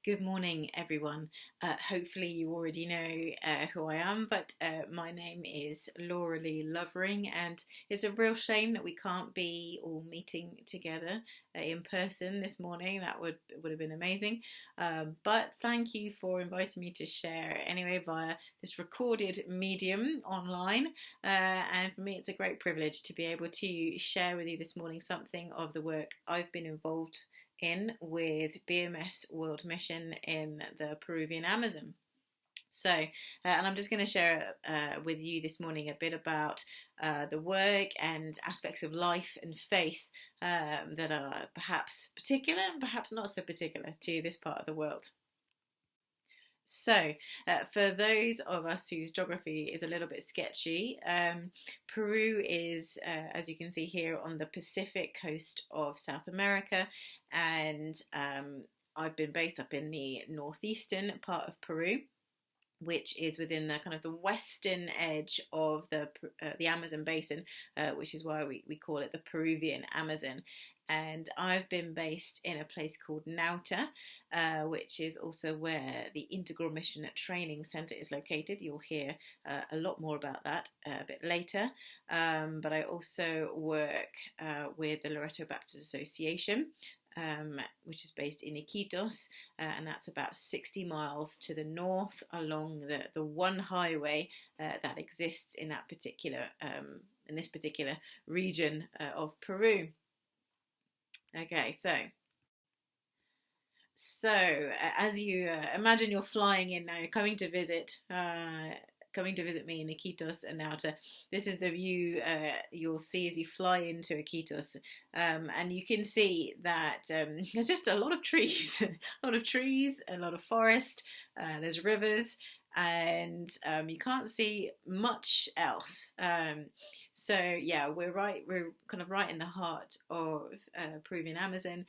Good morning, everyone. Hopefully, you already know who I am, but my name is Laura Lee Lovering, and it's a real shame that we can't be all meeting together in person this morning. That would have been amazing. But thank you for inviting me to share anyway via this recorded medium online. And for me, it's a great privilege to be able to share with you this morning something of the work I've been involved in with BMS World Mission in the Peruvian Amazon. And I'm just going to share with you this morning a bit about the work and aspects of life and faith that are perhaps particular and perhaps not so particular to this part of the world. For those of us whose geography is a little bit sketchy, Peru is, as you can see here, on the Pacific coast of South America, and I've been based up in the northeastern part of Peru, which is within the kind of the western edge of the Amazon basin, which is why we call it the Peruvian Amazon. And I've been based in a place called Nauta, which is also where the Integral Mission Training Centre is located. You'll hear a lot more about that a bit later. But I also work with the Loreto Baptist Association, which is based in Iquitos, and that's about 60 miles to the north along the one highway that exists in that particular in this particular region of Peru. Okay, so as you imagine, you're flying in now. You're coming to visit me in Iquitos and Nauta. This is the view you'll see as you fly into Iquitos, and you can see that there's just a lot of trees, a lot of forest. There's rivers, and you can't see much else. We're kind of right in the heart of Peruvian Amazon.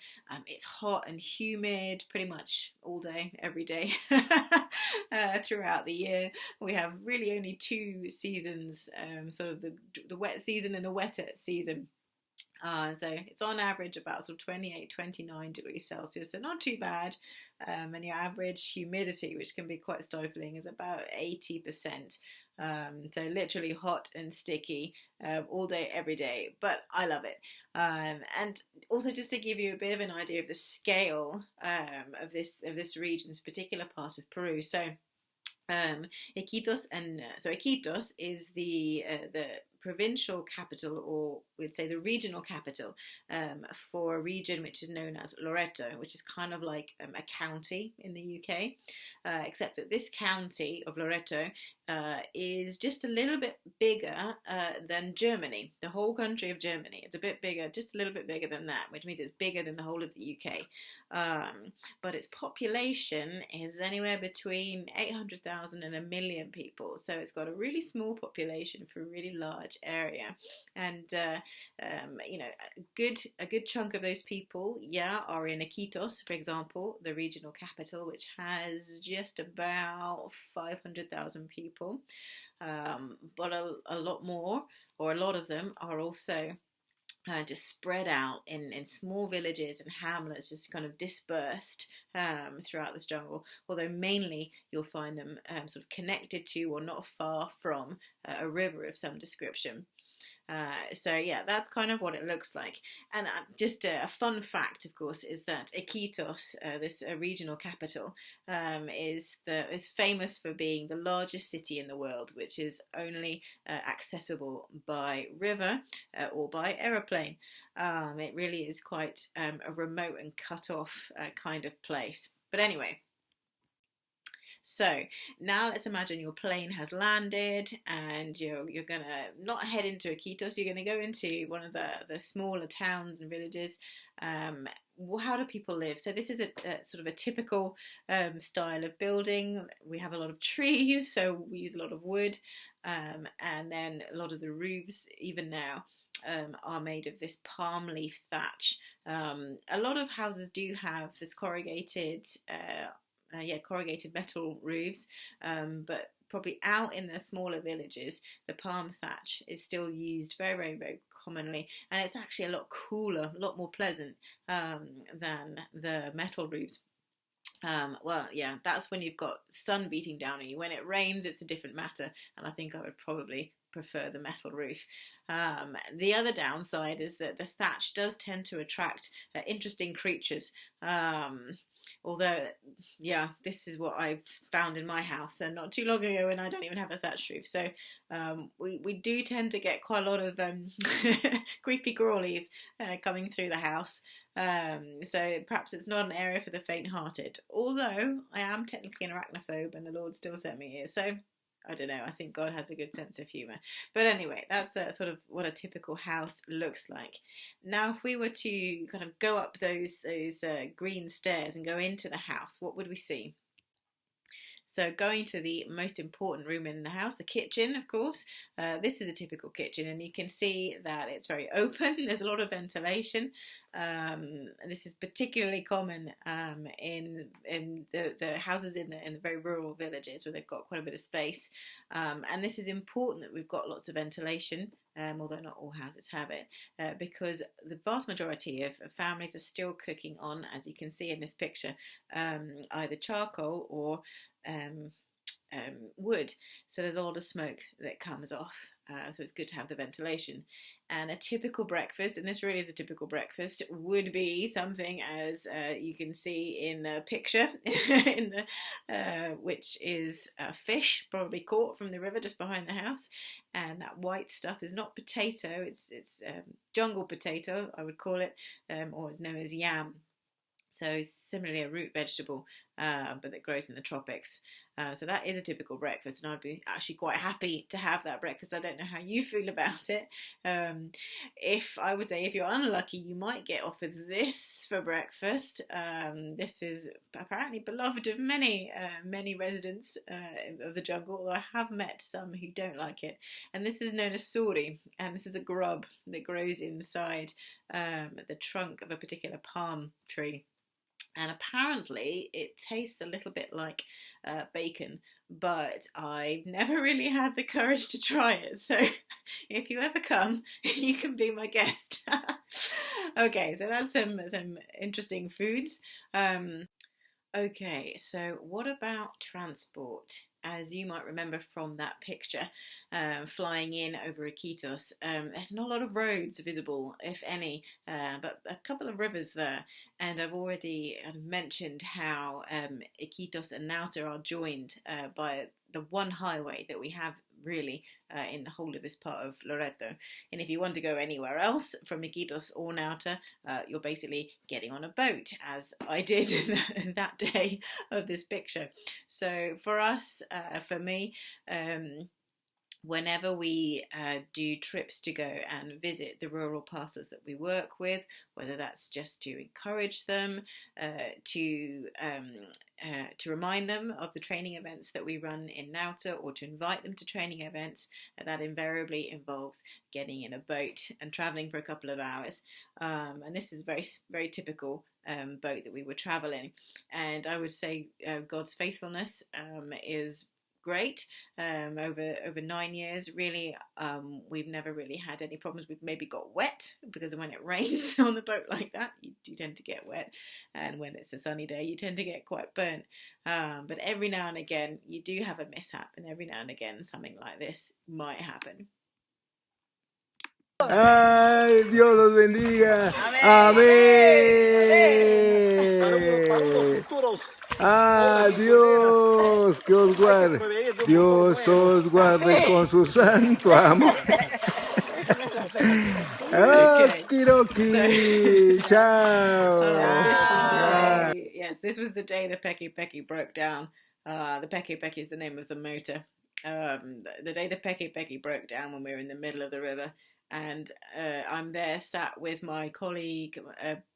It's hot and humid pretty much all day, every day, throughout the year. We have really only two seasons, sort of the wet season and the wetter season. So it's on average about sort of 28, 29 degrees Celsius, so not too bad. And your average humidity, which can be quite stifling, is about 80%. So literally hot and sticky all day, every day, but I love it. And also just to give you a bit of an idea of the scale of this region, this particular part of Peru. Iquitos is the provincial capital, or we'd say the regional capital, for a region which is known as Loreto, which is kind of like a county in the UK, except that this county of Loreto is just a little bit bigger than Germany, the whole country of Germany. It's a bit bigger, just a little bit bigger than that, which means it's bigger than the whole of the UK. But its population is anywhere between 800,000 and 1 million people, so it's got a really small population for a really large area. And a good chunk of those people, are in Iquitos, for example, the regional capital, which has just about 500,000 people. But a lot more, or a lot of them, are also just spread out in small villages and hamlets, just kind of dispersed throughout this jungle, although mainly you'll find them sort of connected to or not far from a river of some description. That's kind of what it looks like. And just a fun fact, of course, is that Iquitos, this regional capital, is famous for being the largest city in the world, which is only accessible by river or by aeroplane. It really is quite a remote and cut off kind of place. But anyway. So now let's imagine your plane has landed and you're going to not head into Iquitos, you're going to go into one of the smaller towns and villages. How do people live? So this is a sort of a typical style of building. We have a lot of trees, so we use a lot of wood, and then a lot of the roofs, even now, are made of this palm leaf thatch. A lot of houses do have this corrugated metal roofs, but probably out in the smaller villages, the palm thatch is still used very, very, very commonly, and it's actually a lot cooler, a lot more pleasant than the metal roofs. Well, yeah, that's when you've got sun beating down on you. When it rains, it's a different matter, and I think I would probably prefer the metal roof. The other downside is that the thatch does tend to attract interesting creatures. Um, Although, yeah, this is what I've found in my house, and not too long ago, and I don't even have a thatch roof. So we do tend to get quite a lot of creepy crawlies coming through the house. So perhaps it's not an area for the faint-hearted. Although I am technically an arachnophobe, and the Lord still sent me here, so I don't know. I think God has a good sense of humour. But anyway, that's sort of what a typical house looks like. Now, if we were to kind of go up those green stairs and go into the house, what would we see? So going to the most important room in the house, the kitchen, of course. This is a typical kitchen, and you can see that it's very open. There's a lot of ventilation. And this is particularly common in the houses in the very rural villages where they've got quite a bit of space. And this is important that we've got lots of ventilation. Although not all houses have it, because the vast majority of families are still cooking on, as you can see in this picture, either charcoal or wood. So there's a lot of smoke that comes off. So it's good to have the ventilation. And a typical breakfast, and this really is a typical breakfast, would be something as you can see in the picture, which is fish, probably caught from the river just behind the house. And that white stuff is not potato; it's jungle potato, I would call it, or known as yam. So similarly, a root vegetable, but that grows in the tropics. So that is a typical breakfast, and I'd be actually quite happy to have that breakfast. I don't know how you feel about it. If I would say if you're unlucky, you might get offered this for breakfast. This is apparently beloved of many residents of the jungle, although I have met some who don't like it. And this is known as sori, and this is a grub that grows inside the trunk of a particular palm tree. And apparently it tastes a little bit like bacon, but I've never really had the courage to try it. So if you ever come, you can be my guest. Okay, so that's some interesting foods. Okay, so what about transport? As you might remember from that picture, flying in over Iquitos, there's not a lot of roads visible, if any, but a couple of rivers there. And I've already mentioned how Iquitos and Nauta are joined by the one highway that we have really in the whole of this part of Loreto. And if you want to go anywhere else from Iquitos or Nauta, you're basically getting on a boat, as I did in that day of this picture. So for us, for me, whenever we do trips to go and visit the rural pastors that we work with, whether that's just to encourage them, to remind them of the training events that we run in Nauta, or to invite them to training events, that invariably involves getting in a boat and traveling for a couple of hours. And this is very, very typical boat that we would travel in. And I would say God's faithfulness is great. Over 9 years, really, we've never really had any problems. We've maybe got wet, because when it rains on the boat like that, you tend to get wet, and when it's a sunny day, you tend to get quite burnt. But every now and again, you do have a mishap, and every now and again, something like this might happen. Ay, Dios los bendiga. Amén. Dios que os guarde. Dios os guarde con su santo amor. Okidoki. Ciao. This was the day the Peki Peki broke down. The Peki Peki is the name of the motor. The day the Peki Peki broke down when we were in the middle of the river. And I'm there sat with my colleague,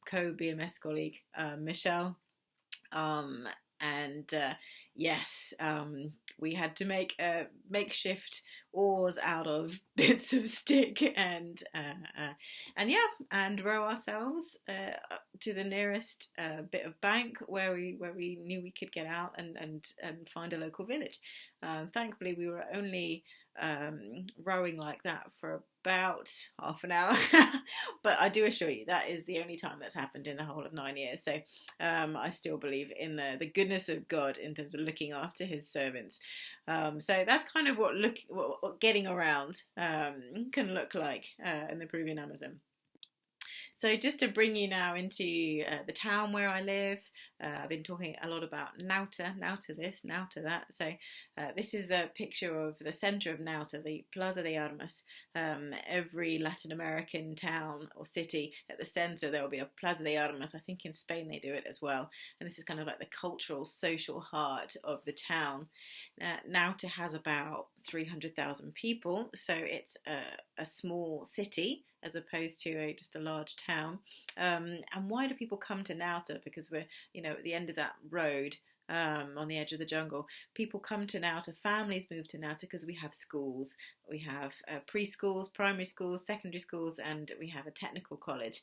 co-BMS colleague, Michelle. Yes, we had to make makeshift oars out of bits of stick and row ourselves to the nearest bit of bank where we knew we could get out and find a local village. Thankfully, we were only rowing like that for about half an hour. But I do assure you that is the only time that's happened in the whole of 9 years. So I still believe in the goodness of God in terms of looking after his servants. So that's kind of what getting around can look like in the Peruvian Amazon. So just to bring you now into the town where I live, I've been talking a lot about Nauta, Nauta this, Nauta that. So this is the picture of the center of Nauta, the Plaza de Armas. Every Latin American town or city, at the center there will be a Plaza de Armas. I think in Spain they do it as well. And this is kind of like the cultural, social heart of the town. Nauta has about 300,000 people, so it's a small city as opposed to just a large town. And why do people come to Nauta? Because we're, at the end of that road, on the edge of the jungle. People come to Nauta, families move to Nauta because we have schools. We have preschools, primary schools, secondary schools, and we have a technical college.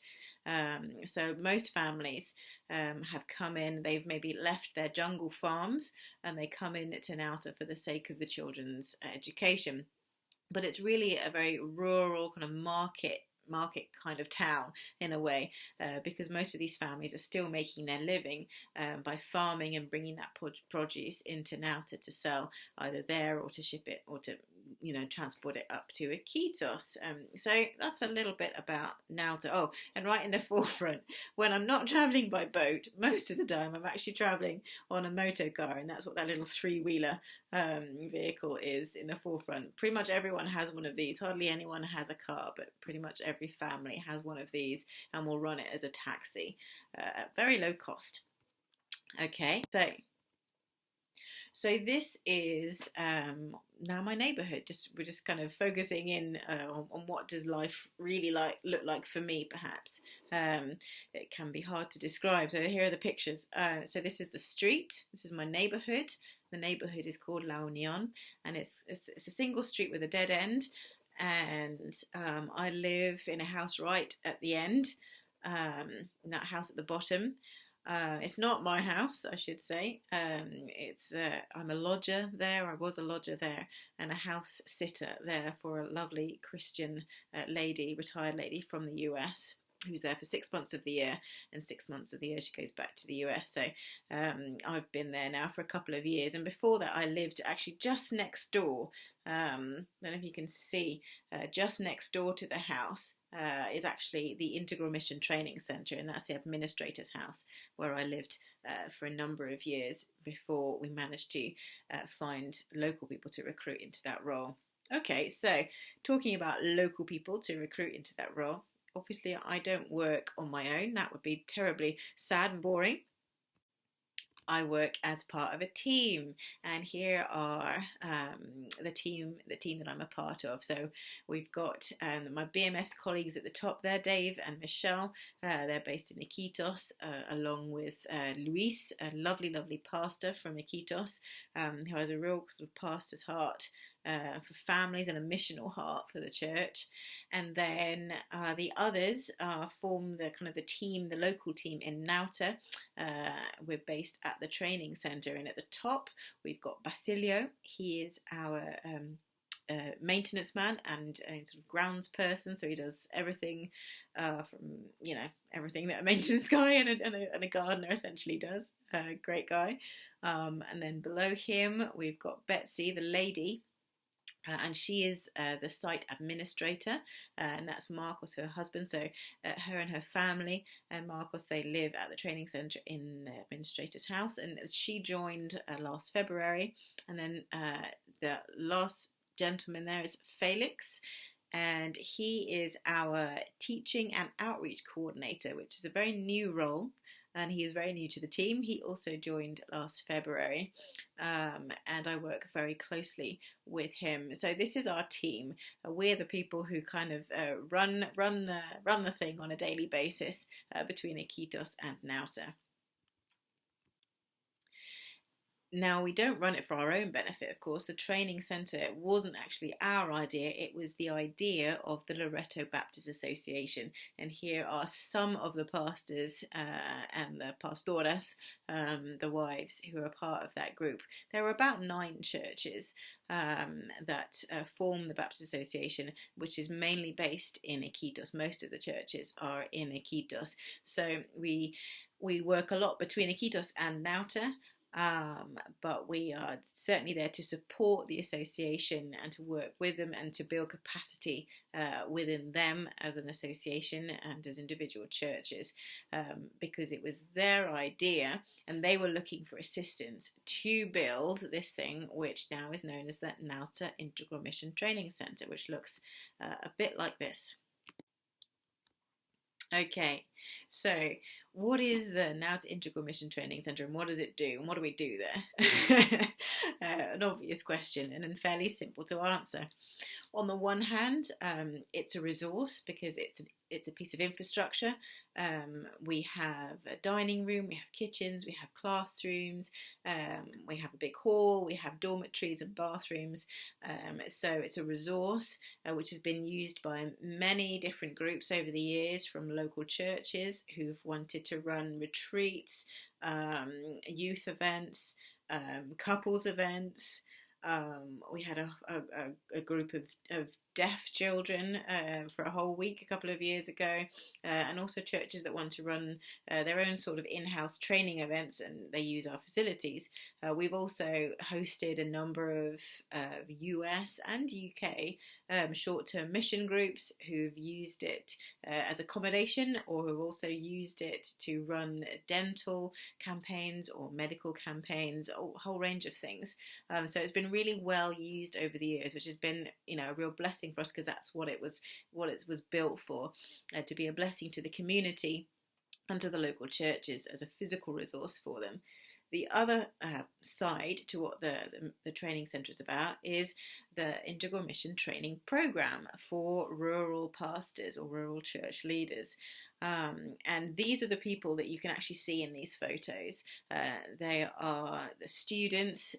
So most families have come in, they've maybe left their jungle farms and they come in to Nauta for the sake of the children's education. But it's really a very rural kind of market kind of town in a way, because most of these families are still making their living by farming and bringing that produce into Nauta to sell either there or to ship it or to transport it up to Iquitos. So that's a little bit about Nauta. Oh, and right in the forefront, when I'm not travelling by boat, most of the time I'm actually travelling on a motor car, and that's what that little three-wheeler vehicle is in the forefront. Pretty much everyone has one of these. Hardly anyone has a car, but pretty much every family has one of these and will run it as a taxi at very low cost. Okay, so this is now my neighbourhood. We're just kind of focusing in on what does life really look like for me, perhaps. It can be hard to describe. So here are the pictures. So this is the street. This is my neighbourhood. The neighbourhood is called La Unión, and it's a single street with a dead end. And I live in a house right at the end, in that house at the bottom. It's not my house, I should say. I'm a lodger there. I was a lodger there, and a house sitter there for a lovely Christian retired lady from the US, who's there for 6 months of the year, and 6 months of the year she goes back to the US. So I've been there now for a couple of years, and before that I lived actually just next door. I don't know if you can see, just next door to the house is actually the Integral Mission Training Centre, and that's the administrator's house where I lived for a number of years before we managed to find local people to recruit into that role. Okay, so talking about local people to recruit into that role, obviously I don't work on my own. That would be terribly sad and boring. I work as part of a team, and here are the team that I'm a part of. So we've got my BMS colleagues at the top there, Dave and Michelle. They're based in Iquitos, along with Luis, a lovely pastor from Iquitos, who has a real sort of pastor's heart for families and a missional heart for the church. And then the others form the team, the local team in Nauta. We're based at the training centre, and at the top we've got Basilio. He is our maintenance man and sort of grounds person, so he does everything from everything that a maintenance guy and a gardener essentially does. Great guy. And then below him we've got Betsy, the lady. And she is the site administrator, and that's Marcos, her husband. So her and her family and Marcos, they live at the training centre in the administrator's house, and she joined last February. And then the last gentleman there is Felix, and he is our teaching and outreach coordinator, which is a very new role. And he is very new to the team. He also joined last February, and I work very closely with him. So this is our team. We're the people who kind of run the thing on a daily basis between Iquitos and Nauta. Now, we don't run it for our own benefit, of course. The training centre wasn't actually our idea, it was the idea of the Loreto Baptist Association. And here are some of the pastors and the pastoras, the wives, who are part of that group. There were about 9 churches that form the Baptist Association, which is mainly based in Iquitos. Most of the churches are in Iquitos. So we work a lot between Iquitos and Nauta. But we are certainly there to support the association and to work with them and to build capacity within them as an association and as individual churches, because it was their idea and they were looking for assistance to build this thing, which now is known as the Nauta Integral Mission Training Center, which looks a bit like this. Okay, so what is the Nauta Integral Mission Training Centre and what does it do and what do we do there? An obvious question and fairly simple to answer. On the one hand, it's a resource because it's a piece of infrastructure. We have a dining room, we have kitchens, we have classrooms, we have a big hall, we have dormitories and bathrooms. So it's a resource which has been used by many different groups over the years, from local churches who've wanted to run retreats, youth events, couples events. We had a group of deaf children for a whole week a couple of years ago, and also churches that want to run their own sort of in-house training events and they use our facilities. We've also hosted a number of US and UK short-term mission groups who've used it as accommodation, or who've also used it to run dental campaigns or medical campaigns, a whole range of things. So it's been really well used over the years, which has been, a real blessing for us, because that's what it was built for, to be a blessing to the community and to the local churches as a physical resource for them. The other side to what the training centre is about is the Integral Mission Training Programme for rural pastors or rural church leaders. And these are the people that you can actually see in these photos. They are the students.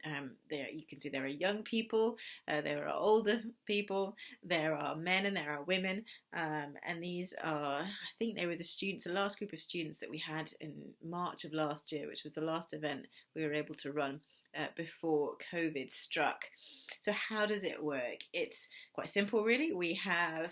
You can see there are young people, there are older people, there are men and there are women. And these are, I think they were the last group of students that we had in March of last year, which was the last event we were able to run before COVID struck. So how does it work? It's quite simple, really. We have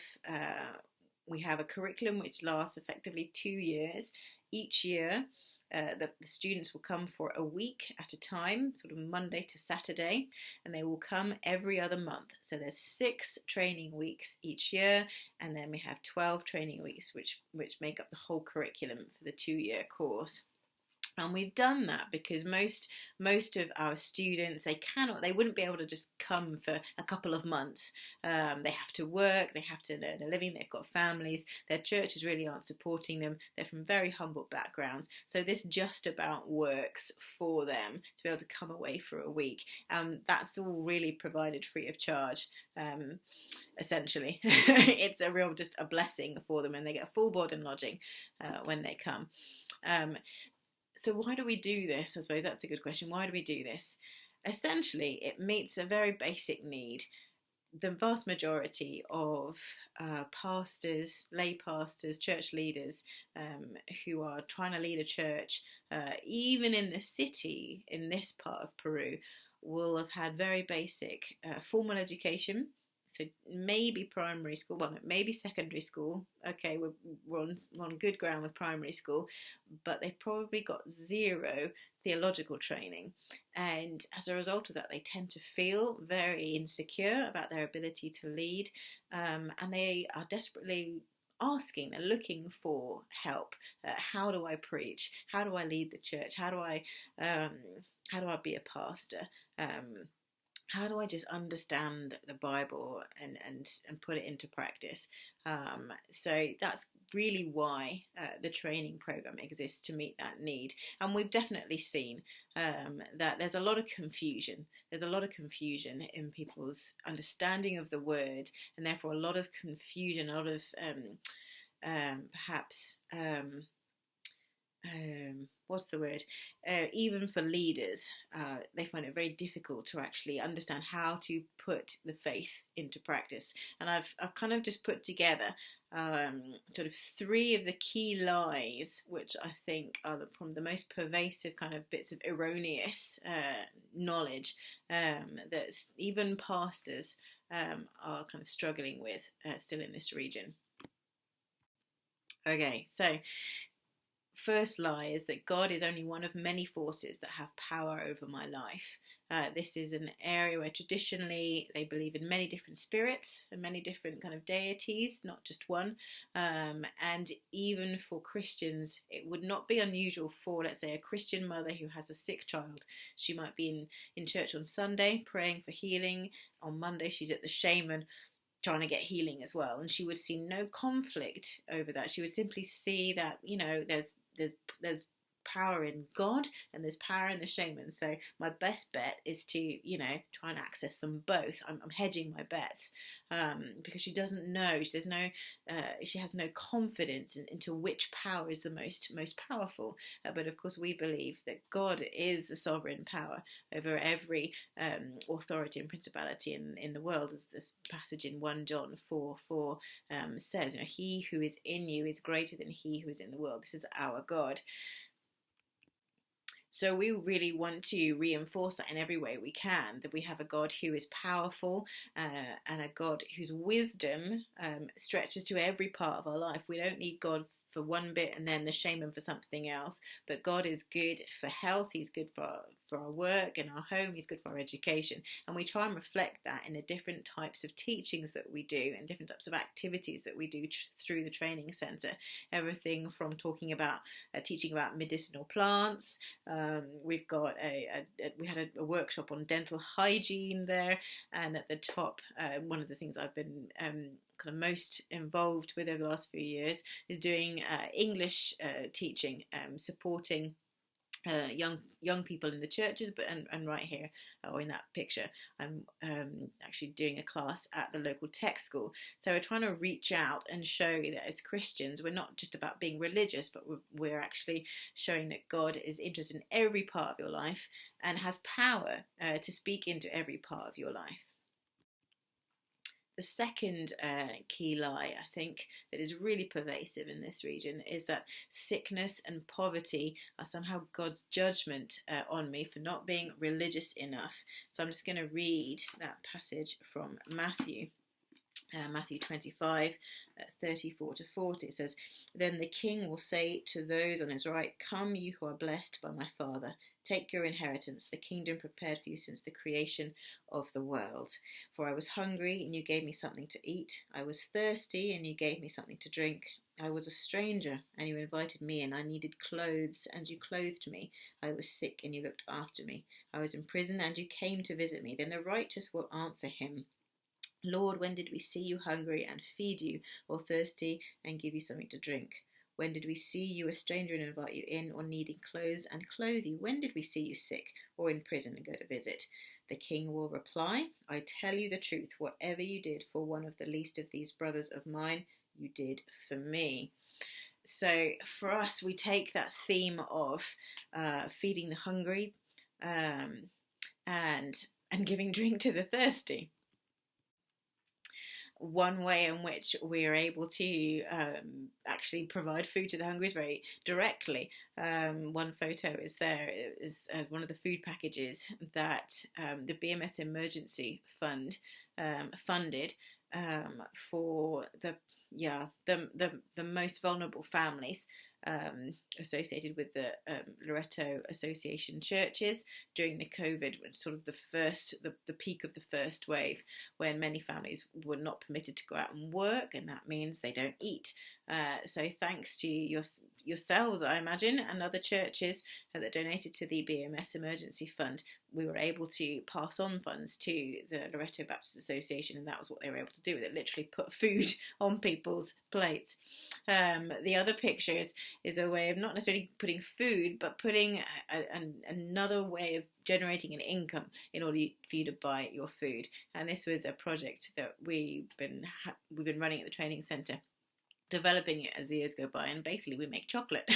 a curriculum which lasts effectively 2 years. Each year, the students will come for a week at a time, sort of Monday to Saturday, and they will come every other month. So there's 6 training weeks each year, and then we have 12 training weeks, which make up the whole curriculum for the 2-year course. And we've done that because most of our students, they wouldn't be able to just come for a couple of months. They have to work, they have to earn a living, they've got families, their churches really aren't supporting them, they're from very humble backgrounds. So this just about works for them to be able to come away for a week. That's all really provided free of charge, essentially. It's just a blessing for them, and they get full board and lodging when they come. So why do we do this? I suppose that's a good question. Why do we do this? Essentially, it meets a very basic need. The vast majority of pastors, lay pastors, church leaders who are trying to lead a church, even in the city, in this part of Peru, will have had very basic formal education. So maybe primary school, maybe secondary school. Okay, we're on good ground with primary school, but they've probably got 0 theological training. And as a result of that, they tend to feel very insecure about their ability to lead, and they are desperately they're looking for help. How do I preach? How do I lead the church? How do I be a pastor? How do I just understand the Bible and put it into practice? So that's really why the training program exists, to meet that need. And we've definitely seen that there's a lot of confusion. There's a lot of confusion in people's understanding of the word, and therefore a lot of confusion, a lot of perhaps what's the word? Even for leaders, they find it very difficult to actually understand how to put the faith into practice. And I've kind of just put together sort of 3 of the key lies, which I think are from the most pervasive kind of bits of erroneous knowledge that even pastors are kind of struggling with still in this region. Okay, so first lie is that God is only one of many forces that have power over my life. This is an area where traditionally they believe in many different spirits and many different kind of deities, not just one. And even for Christians, it would not be unusual for, let's say, a Christian mother who has a sick child. She might be in church on Sunday praying for healing. On Monday, she's at the shaman trying to get healing as well. And she would see no conflict over that. She would simply see that, there's power in God and there's power in the shaman. So my best bet is to, try and access them both. I'm hedging my bets because she doesn't know. She has no confidence into which power is the most powerful. But of course, we believe that God is the sovereign power over every authority and principality in the world, as this passage in 1 John 4:4 says. He who is in you is greater than he who is in the world. This is our God. So we really want to reinforce that in every way we can, that we have a God who is powerful and a God whose wisdom stretches to every part of our life. We don't need God for one bit and then the shaman for something else, but God is good for health, he's good for our work and our home, he's good for our education, and we try and reflect that in the different types of teachings that we do and different types of activities that we do through the training centre. Everything from talking about teaching about medicinal plants. We've got we had a workshop on dental hygiene there, and at the top, one of the things I've been kind of most involved with over the last few years is doing English teaching, supporting young people in the churches, and right here, or in that picture, I'm actually doing a class at the local tech school. So we're trying to reach out and show that as Christians, we're not just about being religious, but we're actually showing that God is interested in every part of your life and has power to speak into every part of your life. The second key lie, I think, that is really pervasive in this region is that sickness and poverty are somehow God's judgment on me for not being religious enough. So I'm just going to read that passage from Matthew 25, 34 to 40. It says, "Then the king will say to those on his right, 'Come, you who are blessed by my Father. Take your inheritance, the kingdom prepared for you since the creation of the world. For I was hungry, and you gave me something to eat. I was thirsty, and you gave me something to drink. I was a stranger, and you invited me in. I needed clothes, and you clothed me. I was sick, and you looked after me. I was in prison, and you came to visit me.' Then the righteous will answer him, 'Lord, when did we see you hungry and feed you, or thirsty and give you something to drink? When did we see you a stranger and invite you in, or needing clothes and clothe you? When did we see you sick or in prison and go to visit?' The king will reply, 'I tell you the truth, whatever you did for one of the least of these brothers of mine, you did for me.'" So for us, we take that theme of feeding the hungry and giving drink to the thirsty. One way in which we're able to actually provide food to the hungry is very directly. One photo is one of the food packages that the BMS Emergency Fund funded for the most vulnerable families associated with the Loreto Association churches during the COVID, sort of the peak of the first wave, when many families were not permitted to go out and work, and that means they don't eat. So thanks to yourselves, I imagine, and other churches that donated to the BMS Emergency Fund, we were able to pass on funds to the Loreto Baptist Association, and that was what they were able to do with it, literally put food on people's plates. The other picture is a way of not necessarily putting food, but putting another way of generating an income in order for you to buy your food. And this was a project that we've been running at the training centre, developing it as the years go by, and basically we make chocolate.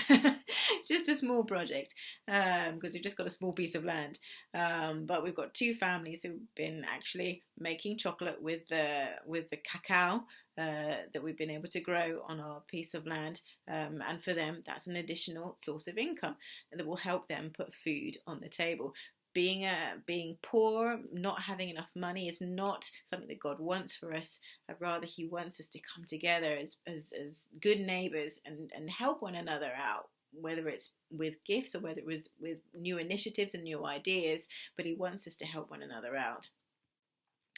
It's just a small project because we've just got a small piece of land. But we've got two families who've been actually making chocolate with the cacao that we've been able to grow on our piece of land. And for them, that's an additional source of income that will help them put food on the table. Being poor, not having enough money is not something that God wants for us. Rather, He wants us to come together as good neighbours and help one another out, whether it's with gifts or whether it was with new initiatives and new ideas, but He wants us to help one another out.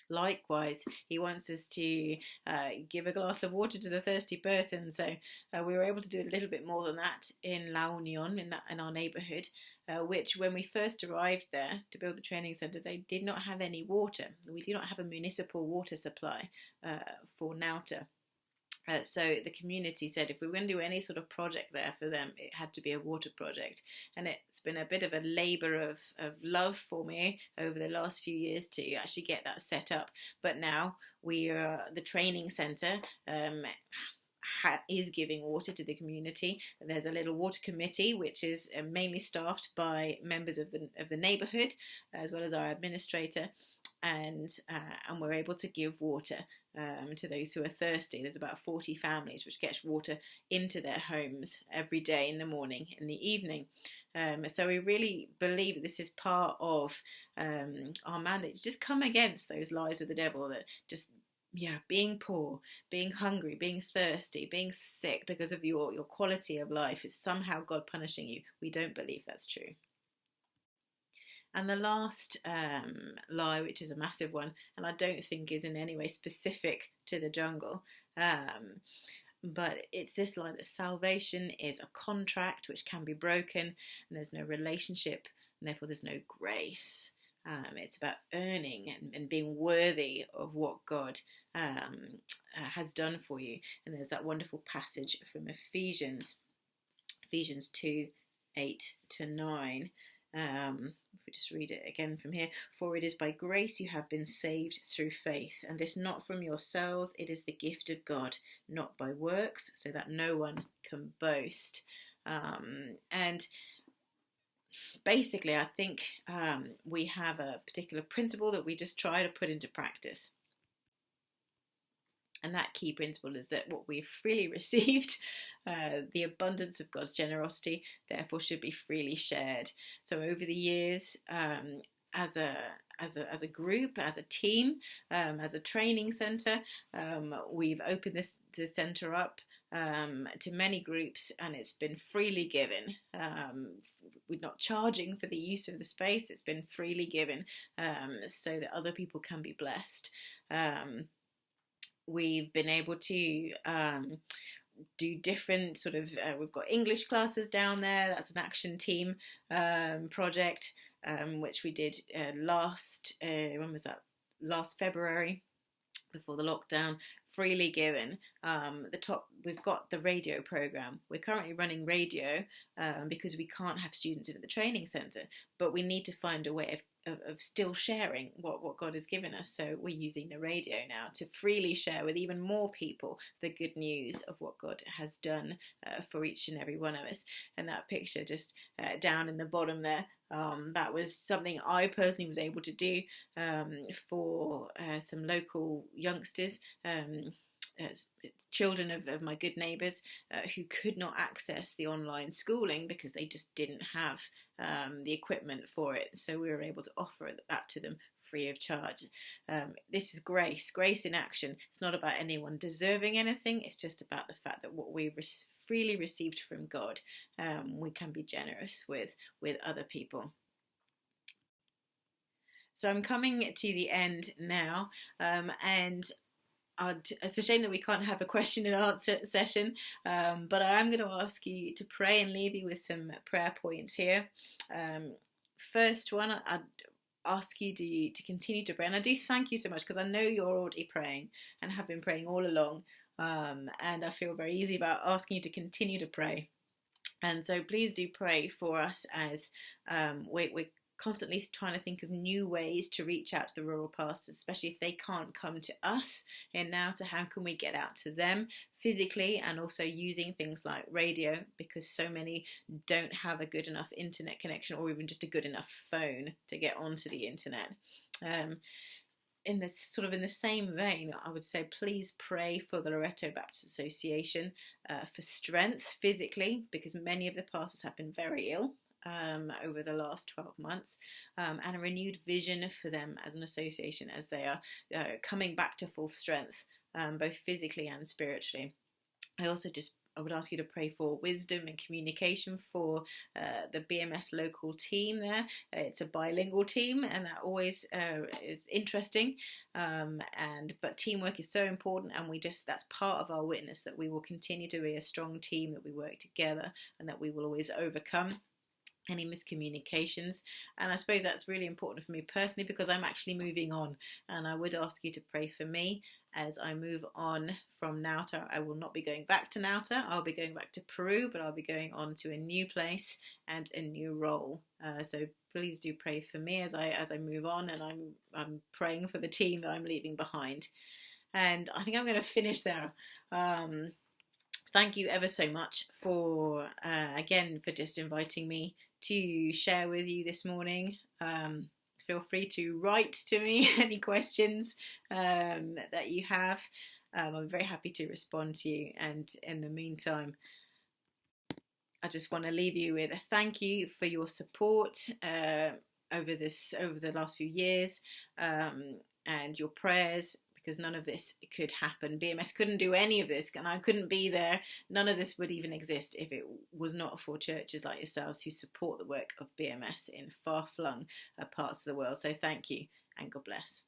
Likewise, He wants us to give a glass of water to the thirsty person. So we were able to do a little bit more than that in La Union, in our neighbourhood, which when we first arrived there to build the training centre, they did not have any water. We do not have a municipal water supply for Nauta. So the community said if we were going to do any sort of project there for them, it had to be a water project. And it's been a bit of a labour of love for me over the last few years to actually get that set up. But now the training centre is giving water to the community. There's a little water committee which is mainly staffed by members of the neighbourhood as well as our administrator, and we're able to give water to those who are thirsty. There's about 40 families which get water into their homes every day, in the morning, in the evening. So we really believe this is part of our mandate to just come against those lies of the devil that just being poor, being hungry, being thirsty, being sick because of your quality of life is somehow God punishing you. We don't believe that's true. And the last lie, which is a massive one, and I don't think is in any way specific to the jungle, but it's this lie that salvation is a contract which can be broken, and there's no relationship, and therefore there's no grace. It's about earning and being worthy of what God has done for you. And there's that wonderful passage from Ephesians 2, 8 to 9. If we just read it again from here. For it is by grace you have been saved through faith, and this not from yourselves, it is the gift of God, not by works, so that no one can boast. And basically, I think we have a particular principle that we just try to put into practice. And that key principle is that what we've freely received, the abundance of God's generosity, therefore should be freely shared. So over the years, as a group, as a team, as a training centre, we've opened the centre up to many groups, and it's been freely given. We're not charging for the use of the space. It's been freely given so that other people can be blessed. We've been able to do different sort of, we've got English classes down there. That's an action team project, which we did last February, before the lockdown. Freely given. We've got the radio program. We're currently running radio because we can't have students in the training centre, but we need to find a way of still sharing what God has given us. So we're using the radio now to freely share with even more people the good news of what God has done for each and every one of us. And that picture just down in the bottom there, that was something I personally was able to do for some local youngsters, children of my good neighbours who could not access the online schooling because they just didn't have the equipment for it. So we were able to offer that to them free of charge. This is grace in action. It's not about anyone deserving anything. It's just about the fact that what we freely received from God, we can be generous with other people. So I'm coming to the end now, and it's a shame that we can't have a question and answer session, but I am going to ask you to pray and leave you with some prayer points here. First one, I'd ask you to continue to pray, and I do thank you so much because I know you're already praying and have been praying all along, and I feel very easy about asking you to continue to pray. And so please do pray for us as we're constantly trying to think of new ways to reach out to the rural pastors, especially if they can't come to us in Nauta. How can we get out to them physically, and also using things like radio, because so many don't have a good enough internet connection or even just a good enough phone to get onto the internet. In the same vein, I would say please pray for the Loreto Baptist Association for strength physically, because many of the pastors have been very ill over the last 12 months, and a renewed vision for them as an association as they are coming back to full strength, both physically and spiritually. I would ask you to pray for wisdom and communication for the BMS local team there. It's a bilingual team, and that always is interesting. But teamwork is so important, and that's part of our witness, that we will continue to be a strong team, that we work together, and that we will always overcome any miscommunications. And I suppose that's really important for me personally, because I'm actually moving on, and I would ask you to pray for me as I move on from Nauta. I will not be going back to Nauta. I'll be going back to Peru, but I'll be going on to a new place and a new role. So please do pray for me as I move on, and I'm praying for the team that I'm leaving behind. And I think I'm going to finish there. Thank you ever so much for just inviting me to share with you this morning. Feel free to write to me any questions that you have. I'm very happy to respond to you. And in the meantime, I just want to leave you with a thank you for your support over the last few years, and your prayers, because none of this could happen. BMS couldn't do any of this, and I couldn't be there. None of this would even exist if it was not for churches like yourselves who support the work of BMS in far-flung parts of the world. So thank you, and God bless.